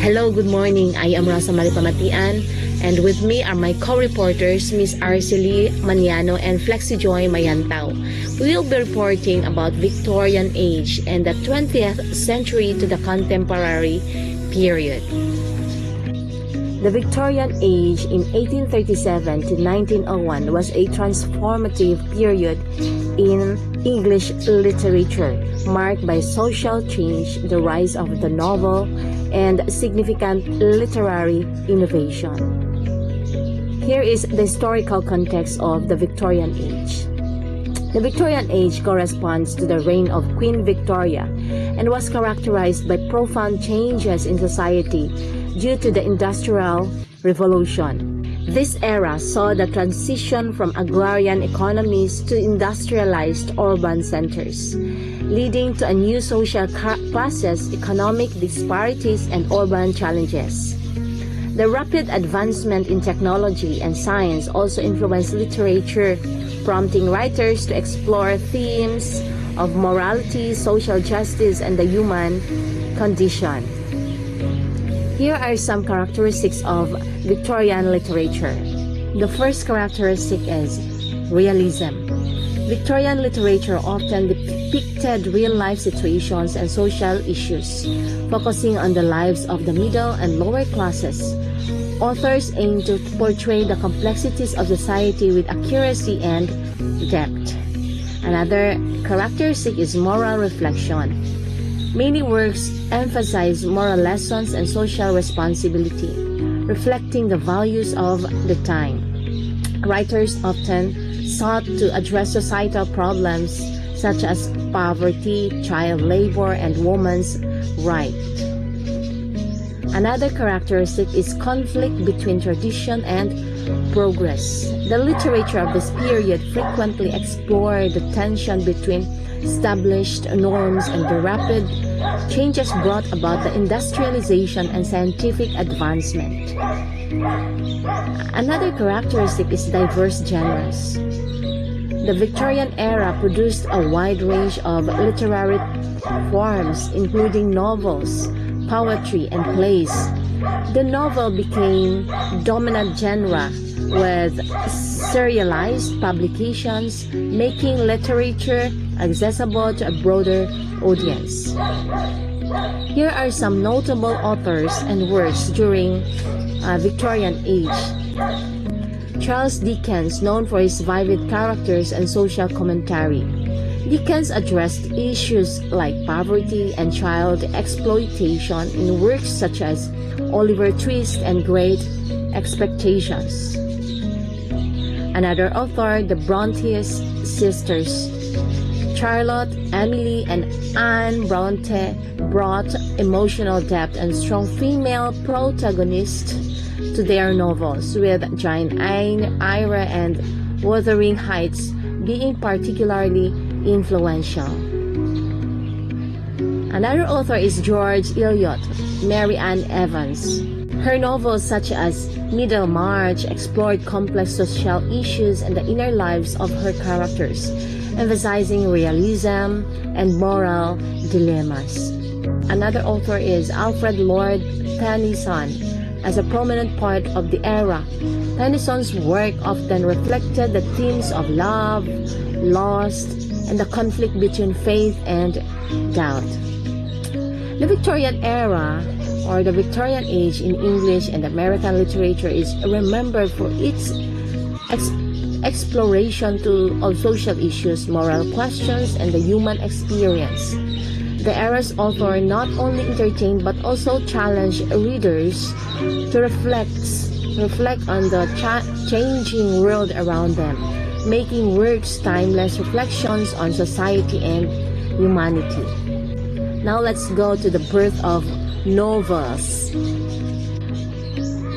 Hello, good morning. I am Rosa Maripamatian, and with me are my co-reporters, Miss Arcely Maniano and Flexijoy Mayantao. We will be reporting about Victorian age and the 20th century to the contemporary period. The Victorian age in 1837 to 1901 was a transformative period in English literature, marked by social change, the rise of the novel, and significant literary innovation. Here is the historical context of the Victorian age. The Victorian age corresponds to the reign of Queen Victoria and was characterized by profound changes in society due to the Industrial Revolution. This era saw the transition from agrarian economies to industrialized urban centers, leading to a new social classes, economic disparities, and urban challenges. The rapid advancement in technology and science also influenced literature, prompting writers to explore themes of morality, social justice, and the human condition. Here are some characteristics of Victorian literature. The first characteristic is realism. Victorian literature often depicted real-life situations and social issues, focusing on the lives of the middle and lower classes. Authors aim to portray the complexities of society with accuracy and depth. Another characteristic is moral reflection. Many works emphasize moral lessons and social responsibility, reflecting the values of the time. Writers often sought to address societal problems such as poverty, child labor, and women's rights. Another characteristic is conflict between tradition and progress. The literature of this period frequently explored the tension between established norms and the rapid changes brought about the industrialization and scientific advancement. Another characteristic is diverse genres. The Victorian era produced a wide range of literary forms, including novels, poetry, and plays. The novel became dominant genre with serialized publications, making literature accessible to a broader audience. Here are some notable authors and works during Victorian age. Charles Dickens, known for his vivid characters and social commentary. Dickens addressed issues like poverty and child exploitation in works such as Oliver Twist and Great Expectations. Another author, the Bronte sisters, Charlotte, Emily, and Anne Bronte, brought emotional depth and strong female protagonists to their novels, with Jane Eyre and Wuthering Heights being particularly influential. Another author is George Eliot, Mary Ann Evans. Her novels such as Middlemarch explored complex social issues and the inner lives of her characters, emphasizing realism and moral dilemmas. Another author is Alfred Lord Tennyson. As a prominent part of the era, Tennyson's work often reflected the themes of love, loss, and the conflict between faith and doubt. The Victorian era, or the Victorian age in English and American literature, is remembered for its exploration of social issues, moral questions, and the human experience. The era's author not only entertained but also challenged readers to reflect on the changing world around them, making works timeless reflections on society and humanity. Now let's go to the birth of novels.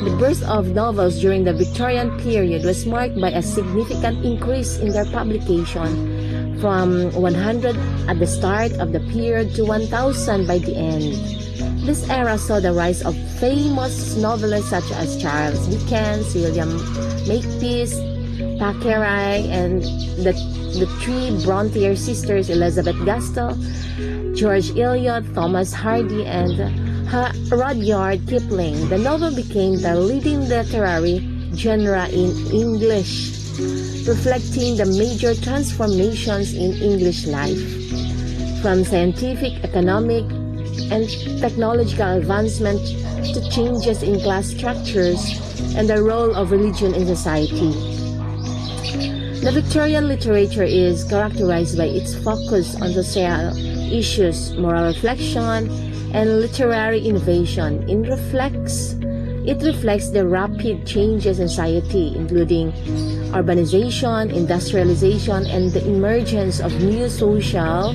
The birth of novels during the Victorian period was marked by a significant increase in their publication, from 100 at the start of the period to 1,000 by the end. This era saw the rise of famous novelists such as Charles Dickens, William Makepeace, Thackeray, and the three Bronte sisters, Elizabeth Gaskell, George Eliot, Thomas Hardy, and Rudyard Kipling, the novel became the leading literary genre in English, reflecting the major transformations in English life, from scientific, economic, and technological advancement to changes in class structures and the role of religion in society. The Victorian literature is characterized by its focus on social issues, moral reflection, and literary innovation. It reflects the rapid changes in society, including urbanization, industrialization, and the emergence of new social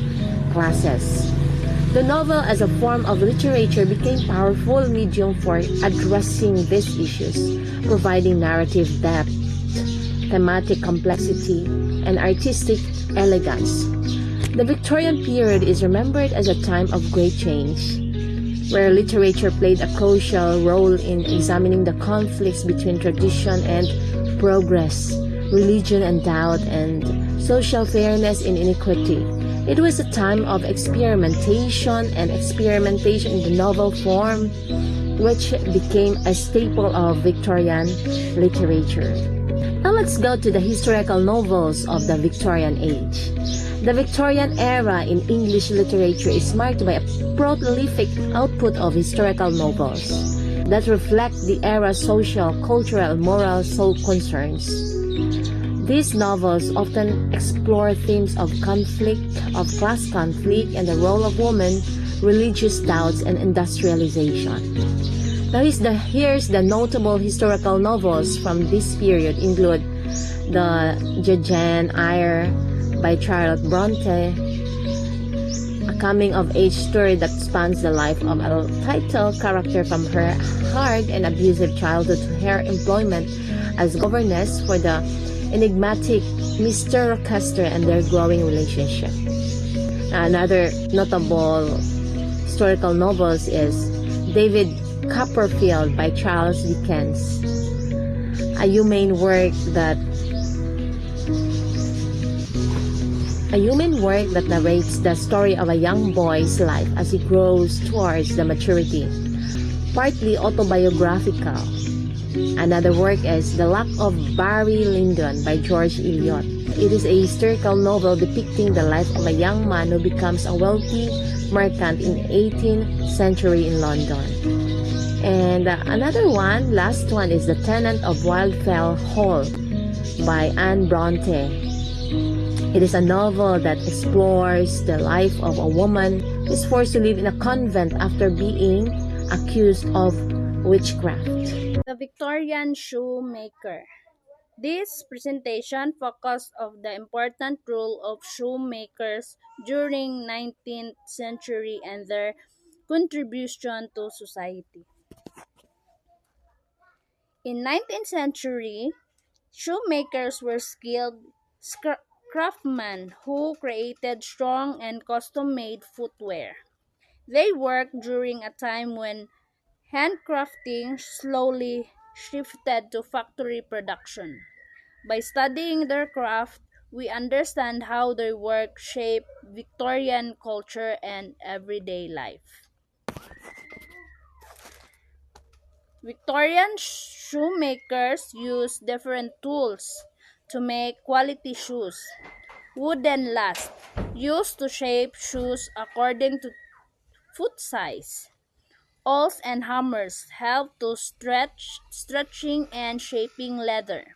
classes. The novel as a form of literature became a powerful medium for addressing these issues, providing narrative depth, thematic complexity, and artistic elegance. The Victorian period is remembered as a time of great change, where literature played a crucial role in examining the conflicts between tradition and progress, religion and doubt, and social fairness and inequity. It was a time of experimentation in the novel form, which became a staple of Victorian literature. Now let's go to the historical novels of the Victorian age. The Victorian era in English literature is marked by a prolific output of historical novels that reflect the era's social, cultural, and moral concerns. These novels often explore themes of conflict, of class conflict, and the role of women, religious doubts, and industrialization. Here's the notable historical novels from this period include the Jane Eyre by Charlotte Bronte, a coming-of-age story that spans the life of a title character from her hard and abusive childhood to her employment as governess for the enigmatic Mr. Rochester and their growing relationship. Another notable historical novels is David Copperfield by Charles Dickens, a humane work that narrates the story of a young boy's life as he grows towards the maturity, partly autobiographical. Another work is The Luck of Barry Lyndon by George Eliot. It is a historical novel depicting the life of a young man who becomes a wealthy merchant in the 18th century in London. And last one is The Tenant of Wildfell Hall by Anne Bronte. It is a novel that explores the life of a woman who is forced to live in a convent after being accused of witchcraft. The Victorian shoemaker. This presentation focused on the important role of shoemakers during 19th century and their contribution to society. In 19th century, shoemakers were skilled craftsmen who created strong and custom-made footwear. They worked during a time when handcrafting slowly shifted to factory production. By studying their craft, we understand how their work shaped Victorian culture and everyday life. Victorian shoemakers used different tools to make quality shoes. Wooden last, used to shape shoes according to foot size. Awls and hammers help to stretching and shaping leather.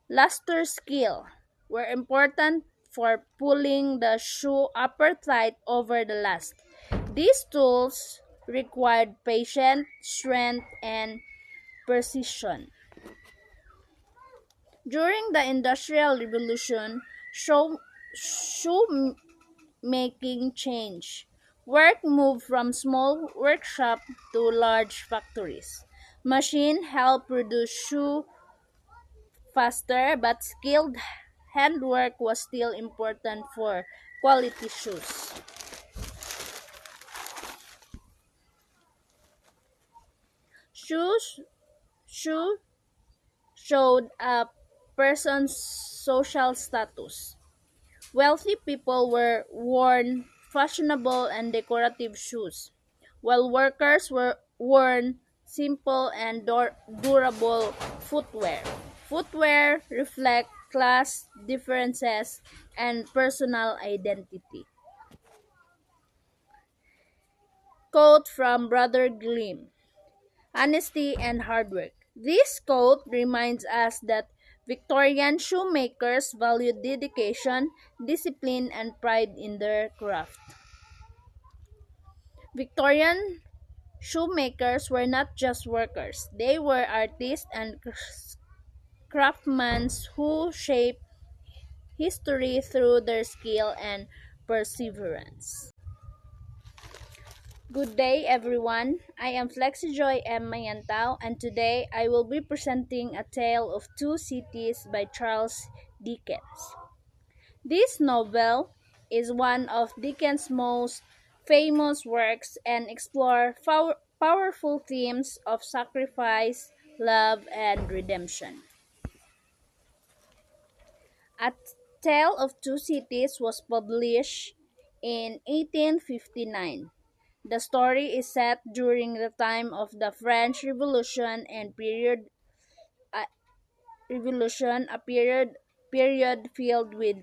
Luster skill were important for pulling the shoe upper tight over the last. These tools required patience, strength, and precision. During the Industrial Revolution, shoe making changed. Work moved from small workshops to large factories. Machine helped produce shoe faster, but skilled handwork was still important for quality shoes. Shoes shoe showed a person's social status. Wealthy people wore fashionable and decorative shoes. while workers were worn simple and durable footwear. Footwear reflect class differences and personal identity. Quote from Brother Grimm: honesty and hard work. This quote reminds us that Victorian shoemakers valued dedication, discipline, and pride in their craft. Victorian shoemakers were not just workers, they were artists and craftsmen who shaped history through their skill and perseverance. Good day, everyone. I am Flexijoy M. Mayantao, and today I will be presenting A Tale of Two Cities by Charles Dickens. This novel is one of Dickens' most famous works and explores powerful themes of sacrifice, love, and redemption. A Tale of Two Cities was published in 1859. The story is set during the time of the French Revolution and uh, a period filled with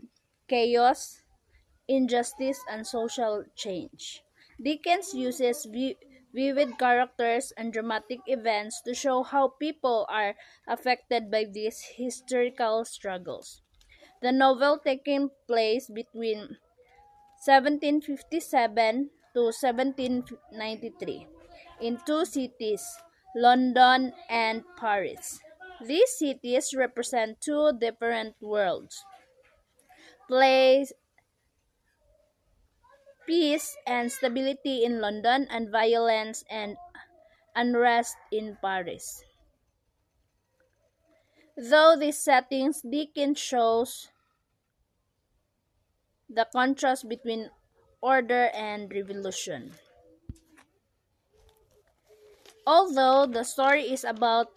chaos, injustice, and social change. Dickens uses vivid characters and dramatic events to show how people are affected by these historical struggles. The novel taking place between 1757 to 1793 in two cities, London and Paris. These cities represent two different worlds, place, peace and stability in London, and violence and unrest in Paris. Though these settings, Dickens shows the contrast between order and revolution. Although the story is about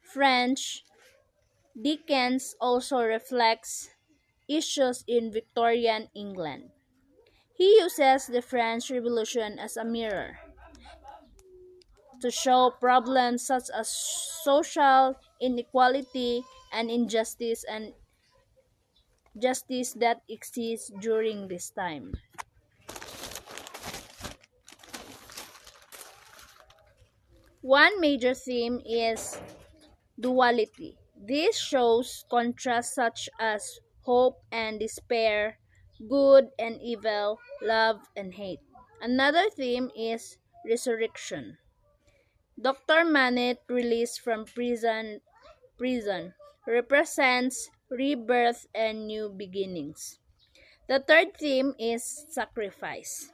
French, Dickens also reflects issues in Victorian England. He uses the French Revolution as a mirror to show problems such as social inequality and injustice that exists during this time. One major theme is duality. This shows contrasts such as hope and despair, good and evil, love and hate. Another theme is resurrection. Dr. Manet, released from prison, represents rebirth and new beginnings. The third theme is sacrifice.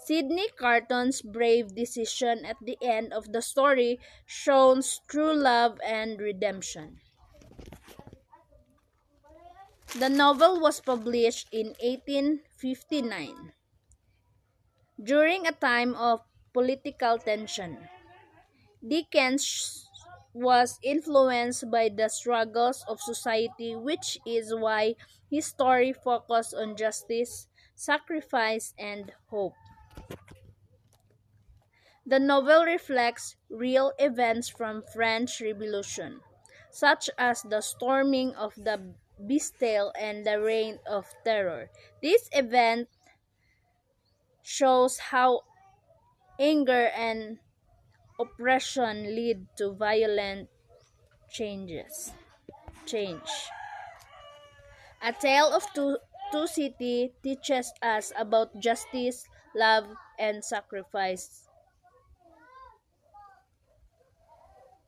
Sidney Carton's brave decision at the end of the story shows true love and redemption. The novel was published in 1859 during a time of political tension. Dickens was influenced by the struggles of society, which is why his story focused on justice, sacrifice, and hope. The novel reflects real events from French Revolution, such as the storming of the Bastille and the Reign of Terror. This event shows how anger and oppression lead to violent change. A Tale of Two Cities teaches us about justice, love, and sacrifice.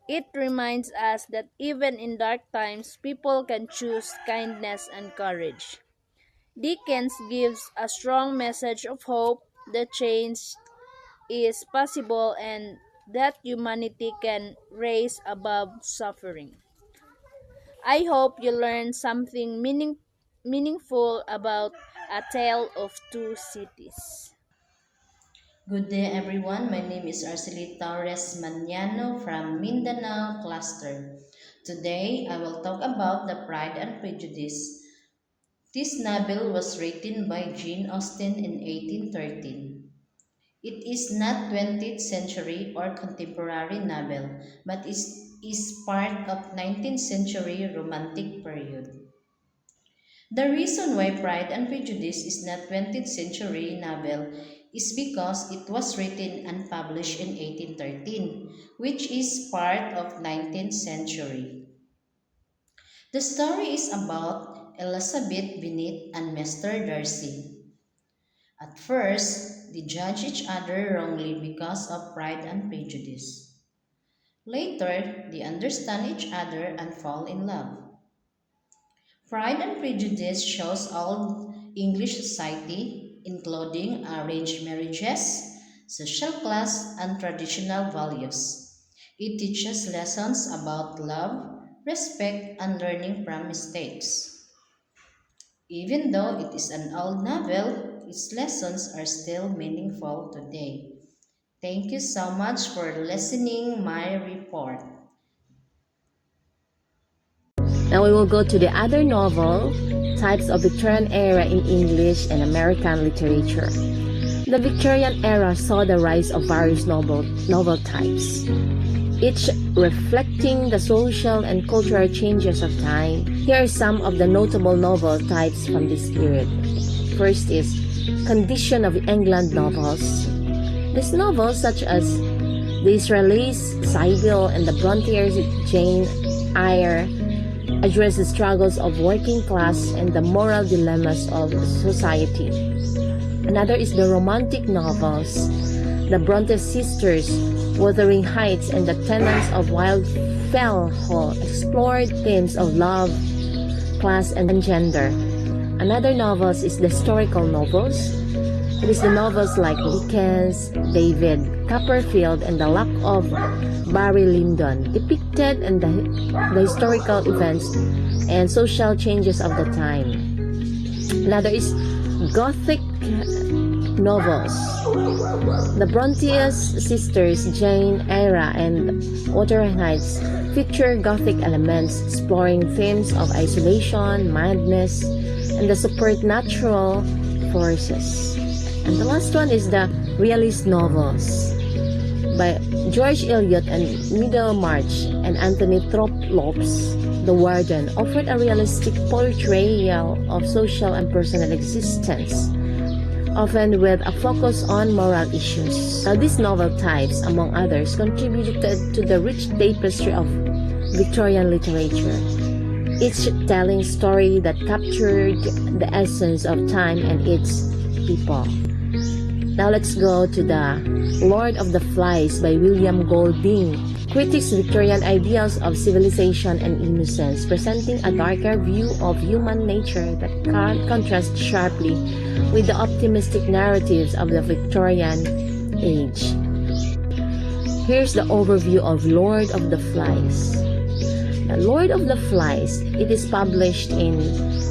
It reminds us that even in dark times, people can choose kindness and courage. Dickens gives a strong message of hope that change is possible and that humanity can rise above suffering. I hope you learned something meaningful about A Tale of Two Cities. Good day, everyone. My name is Arceli Torres Maniano from Mindanao Cluster. Today, I will talk about The Pride and Prejudice. This novel was written by Jane Austen in 1813. It is not 20th century or contemporary novel, but is part of 19th century romantic period. The reason why Pride and Prejudice is not 20th century novel is because it was written and published in 1813, which is part of 19th century. The story is about Elizabeth Bennet and Mr. Darcy. At first, they judge each other wrongly because of pride and prejudice. Later, they understand each other and fall in love. Pride and Prejudice shows old English society, including arranged marriages, social class, and traditional values. It teaches lessons about love, respect, and learning from mistakes. Even though it is an old novel, its lessons are still meaningful today. Thank you so much for listening my report. Now we will go to the other novel, types of Victorian era in English and American literature. The Victorian era saw the rise of various novel types, each reflecting the social and cultural changes of time. Here are some of the notable novel types from this period. First is Condition of England novels. These novels, such as the Israelis, Sybil, and the Brontes, Jane Eyre, address the struggles of working class and the moral dilemmas of society. Another is the romantic novels. The Bronte sisters, Wuthering Heights, and the Tenants of Wildfell Hall explored themes of love, class, and gender. Another novels is the historical novels. It is the novels like Dickens, David Copperfield, and The Luck of Barry Lyndon, depicted in the historical events and social changes of the time. Another is Gothic novels. The Bronte sisters, Jane Eyre, and Wuthering Heights feature Gothic elements exploring themes of isolation, madness, and the supernatural forces. And the last one is the realist novels by George Eliot and Middlemarch and Anthony Trollope's The Warden offered a realistic portrayal of social and personal existence, often with a focus on moral issues. Now, these novel types, among others, contributed to the rich tapestry of Victorian literature, each telling story that captured the essence of time and its people. Now let's go to the Lord of the Flies by William Golding. Critiques Victorian ideals of civilization and innocence, presenting a darker view of human nature that contrasts sharply with the optimistic narratives of the Victorian age. Here's the overview of Lord of the Flies. The Lord of the Flies, it is published in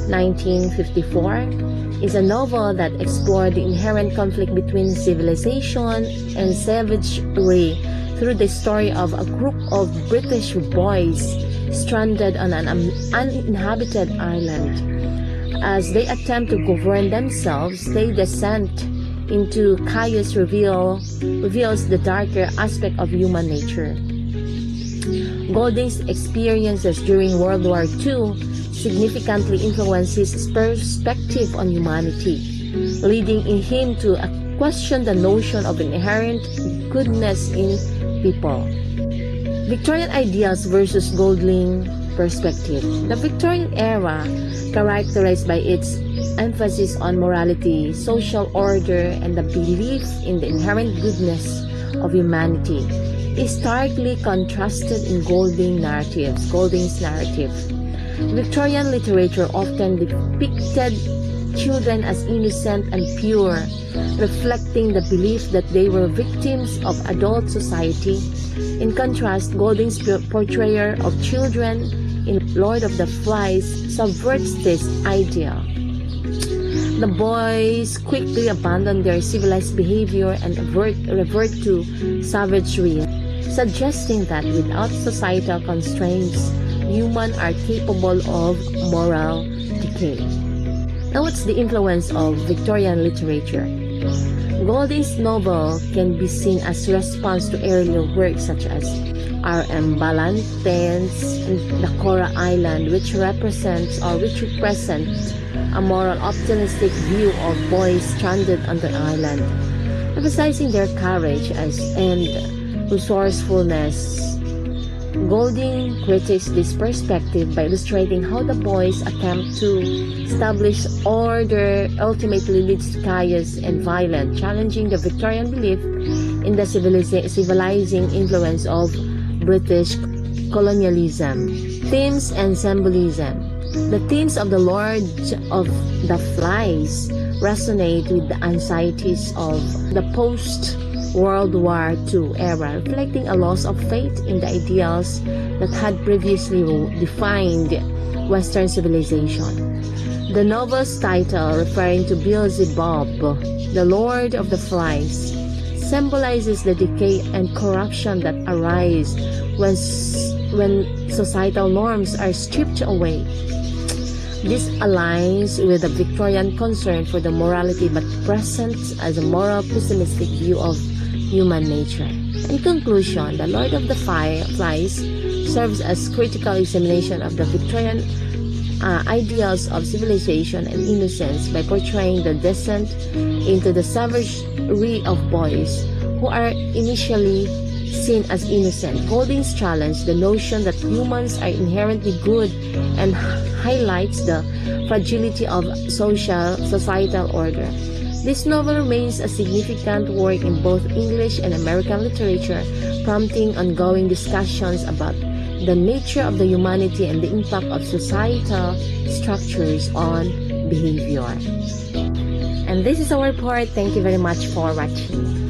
1954, is a novel that explored the inherent conflict between civilization and savagery through the story of a group of British boys stranded on an uninhabited island. As they attempt to govern themselves, their descent into chaos reveals the darker aspect of human nature. Golding's experiences during World War II significantly influenced his perspective on humanity, leading him to question the notion of inherent goodness in people. Victorian ideals versus Golding perspective. The Victorian era, characterized by its emphasis on morality, social order, and the belief in the inherent goodness of humanity, is starkly contrasted in Golding's narrative. Victorian literature often depicted children as innocent and pure, reflecting the belief that they were victims of adult society. In contrast, Golding's portrayal of children in Lord of the Flies subverts this ideal. The boys quickly abandon their civilized behavior and revert to savagery, suggesting that without societal constraints, humans are capable of moral decay. Now, what's the influence of Victorian literature? Golding's novel can be seen as a response to earlier works such as R.M. Ballantyne's The Coral Island, which represent a moral optimistic view of boys stranded on the island, emphasizing their courage and resourcefulness. Golding critiques this perspective by illustrating how the boys' attempt to establish order ultimately leads to chaos and violence, challenging the Victorian belief in the civilizing influence of British colonialism. Themes and symbolism. The themes of the Lord of the Flies resonate with the anxieties of the post-World War II era, reflecting a loss of faith in the ideals that had previously defined Western civilization. The novel's title, referring to Beelzebub, the Lord of the Flies, symbolizes the decay and corruption that arise when societal norms are stripped away. This aligns with the Victorian concern for the morality but presents as a moral pessimistic view of human nature. In conclusion, The Lord of the Flies serves as critical examination of the Victorian ideals of civilization and innocence by portraying the descent into the savagery of boys who are initially seen as innocent. Golding's challenge the notion that humans are inherently good and highlights the fragility of societal order. This novel remains a significant work in both English and American literature, prompting ongoing discussions about the nature of the humanity and the impact of societal structures on behavior. And this is our report. Thank you very much for watching.